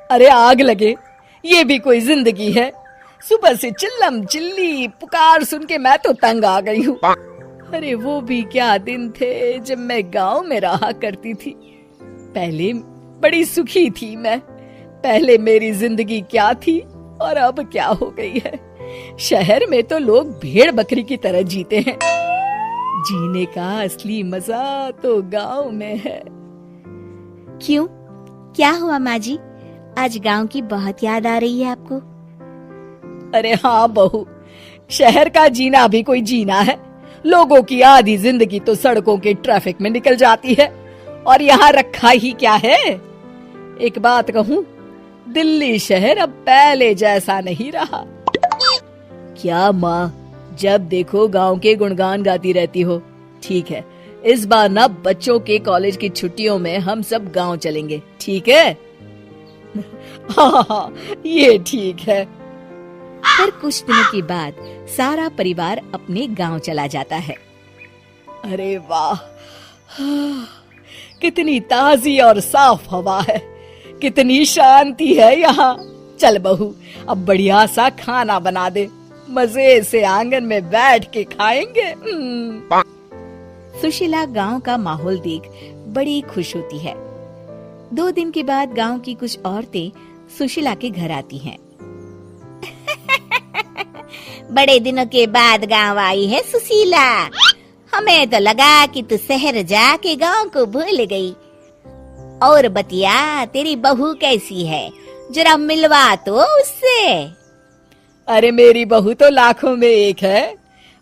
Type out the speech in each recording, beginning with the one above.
अरे आग लगे, ये भी कोई जिंदगी है। सुबह से चिल्लम चिल्ली पुकार सुन के मैं तो तंग आ गई हूँ। अरे वो भी क्या दिन थे जब मैं गांव में रहा करती थी। पहले बड़ी सुखी थी मैं। पहले मेरी जिंदगी क्या थी और अब क्या हो गई है। शहर में तो लोग भेड़ बकरी की तरह जीते हैं। जीने का असली मजा तो गांव में है। क्यों, क्या हुआ माँ जी? आज गांव की बहुत याद आ रही है आपको? अरे हाँ बहू, शहर का जीना भी कोई जीना है। लोगों की आधी जिंदगी तो सड़कों के ट्रैफिक में निकल जाती है और यहाँ रखा ही क्या है। एक बात कहूँ, दिल्ली शहर अब पहले जैसा नहीं रहा। क्या माँ, जब देखो गांव के गुणगान गाती रहती हो। ठीक है, इस बार ना बच्चों के कॉलेज की छुट्टियों में हम सब गांव चलेंगे, ठीक है? हाँ, ये ठीक है। फिर कुछ दिनों के बाद सारा परिवार अपने गांव चला जाता है। अरे वाह, कितनी ताजी और साफ हवा है, कितनी शांति है यहाँ। चल बहू, अब बढ़िया सा खाना बना दे, मजे से आंगन में बैठ के खाएंगे। सुशीला गांव का माहौल देख बड़ी खुश होती है। 2 दिन के बाद गांव की कुछ औरतें सुशीला के घर आती हैं। बड़े दिनों के बाद गांव आई है सुशीला। हमें तो लगा कि तू शहर जाके गांव को भूल गई। और बतिया, तेरी बहू कैसी है? जरा मिलवा तो उससे। अरे मेरी बहू तो लाखों में एक है।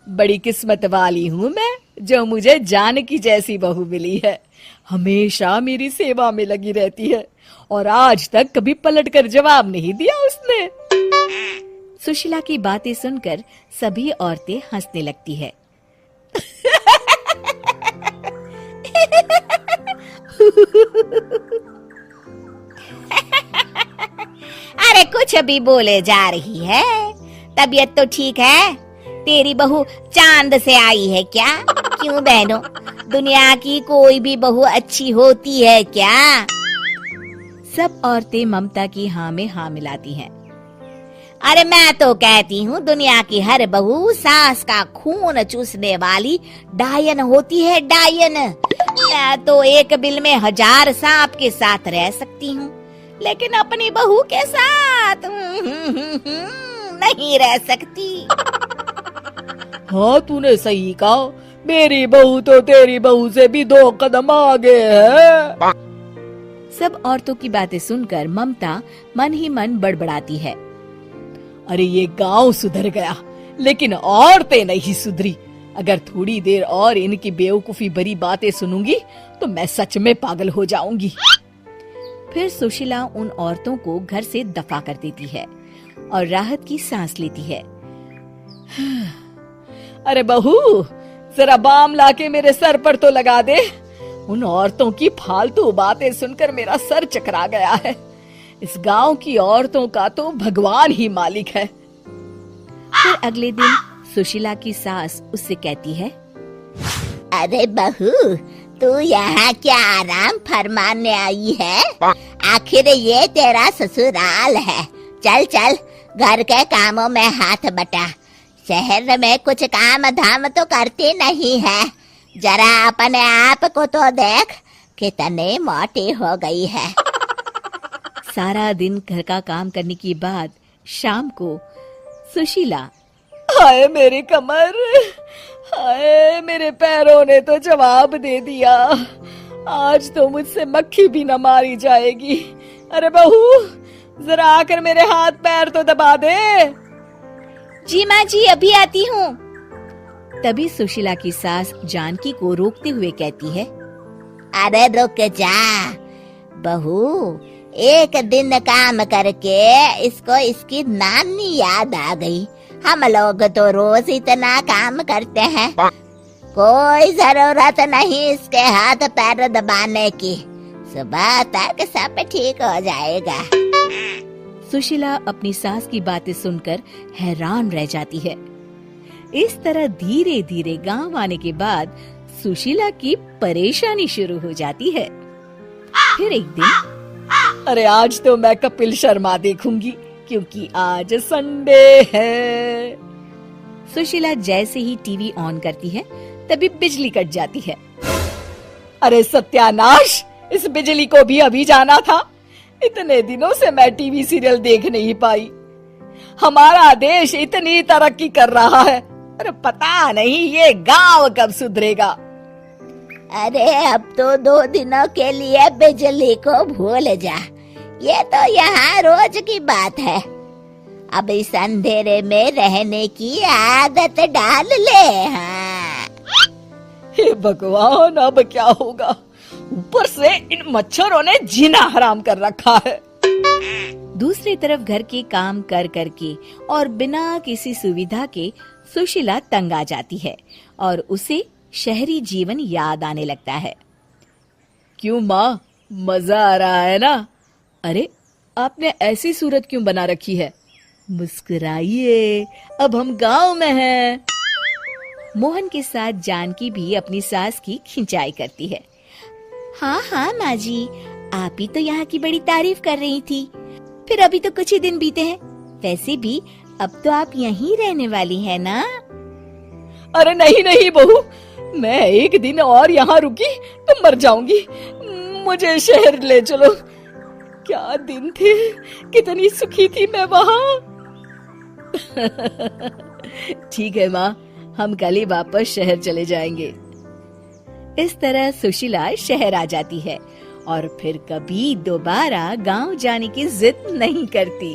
बड़ी किस्मत वाली हूँ मैं जो मुझे जानकी जैसी बहू मिली है। हमेशा मेरी सेवा में लगी रहती है और आज तक कभी पलट कर जवाब नहीं दिया उसने। सुशीला की बातें सुनकर सभी औरतें हंसने लगती है। अरे कुछ भी बोले जा रही है। तबीयत तो ठीक है? तेरी बहू चांद से आई है क्या? क्यों बहनों, दुनिया की कोई भी बहू अच्छी होती है क्या? सब औरतें ममता की हाँ में हाँ मिलाती हैं। अरे मैं तो कहती हूँ दुनिया की हर बहू सास का खून चूसने वाली डायन होती है, डायन। मैं तो एक बिल में 1000 सांप के साथ रह सकती हूँ, लेकिन अपनी बहू के साथ नहीं रह सकती। हाँ, तूने सही कहा। मेरी बहू तो तेरी बहू से भी 2 कदम आगे है। सब औरतों की बातें सुनकर ममता मन ही मन बड़बड़ाती है। अरे ये गांव सुधर गया, लेकिन औरतें नहीं सुधरी। अगर थोड़ी देर और इनकी बेवकूफी भरी बातें सुनूंगी तो मैं सच में पागल हो जाऊंगी। फिर सुशीला उन औरतों को घर से दफा कर देती है और राहत की सांस लेती है। अरे बहू, जरा बाम लाके मेरे सर पर तो लगा दे। उन औरतों की फालतू बातें सुनकर मेरा सर चकरा गया है। इस गांव की औरतों का तो भगवान ही मालिक है। फिर अगले दिन सुशीला की सास उससे कहती है, अरे बहू, तू यहाँ क्या आराम फरमाने आई है? आखिर ये तेरा ससुराल है। चल चल, घर के कामों में हाथ बटा। शहर में कुछ काम धाम तो करती नहीं है। जरा अपने आप को तो देख, कितनी मोटी हो गई है। सारा दिन घर का काम करने के बाद शाम को सुशीला, हाय मेरी कमर, हाय मेरे पैरों ने तो जवाब दे दिया। आज तो मुझसे मक्खी भी न मारी जाएगी। अरे बहू, जरा आकर मेरे हाथ पैर तो दबा दे। जी माँ जी, अभी आती हूँ। तभी सुशीला की सास जानकी को रोकते हुए कहती है, अरे रुक जा बहू, एक दिन काम करके इसको इसकी नानी याद आ गई। हम लोग तो रोज इतना काम करते हैं, कोई जरूरत नहीं इसके हाथ पैर दबाने की। सुबह तक सब ठीक हो जाएगा। सुशीला अपनी सास की बातें सुनकर हैरान रह जाती है। इस तरह धीरे धीरे गांव आने के बाद सुशीला की परेशानी शुरू हो जाती है। फिर एक दिन अरे आज तो मैं कपिल शर्मा देखूंगी क्योंकि आज संडे है। सुशीला जैसे ही टीवी ऑन करती है तभी बिजली कट जाती है। अरे सत्यानाश, इस बिजली को भी अभी जाना था। इतने दिनों से मैं टीवी सीरियल देख नहीं पाई। हमारा देश इतनी तरक्की कर रहा है, अरे पता नहीं ये गांव कब सुधरेगा। अरे अब तो 2 दिनों के लिए बिजली को भूल जा, ये तो यहाँ रोज की बात है। अब इस अंधेरे में रहने की आदत डाल ले। हाँ। हे भगवान, अब क्या होगा? ऊपर से इन मच्छरों ने जीना हराम कर रखा है। दूसरी तरफ घर के काम कर करके और बिना किसी सुविधा के सुशीला तंग आ जाती है और उसे शहरी जीवन याद आने लगता है। क्यों माँ, मजा आ रहा है ना? अरे आपने ऐसी सूरत क्यों बना रखी है? मुस्कुराइए, अब हम गांव में हैं। मोहन के साथ जानकी भी अपनी सास की खिंचाई करती है। हाँ हाँ माँ जी, आप ही तो यहाँ की बड़ी तारीफ कर रही थी। फिर अभी तो कुछ ही दिन बीते हैं, वैसे भी अब तो आप यहीं रहने वाली है ना? अरे नहीं नहीं बहू, मैं एक दिन और यहाँ रुकी तो मर जाऊंगी। मुझे शहर ले चलो। क्या दिन थे, कितनी सुखी थी मैं वहाँ। ठीक है माँ, हम कल ही वापस शहर चले जाएंगे। इस तरह सुशीला शहर आ जाती है और फिर कभी दोबारा गांव जाने की जिद नहीं करती।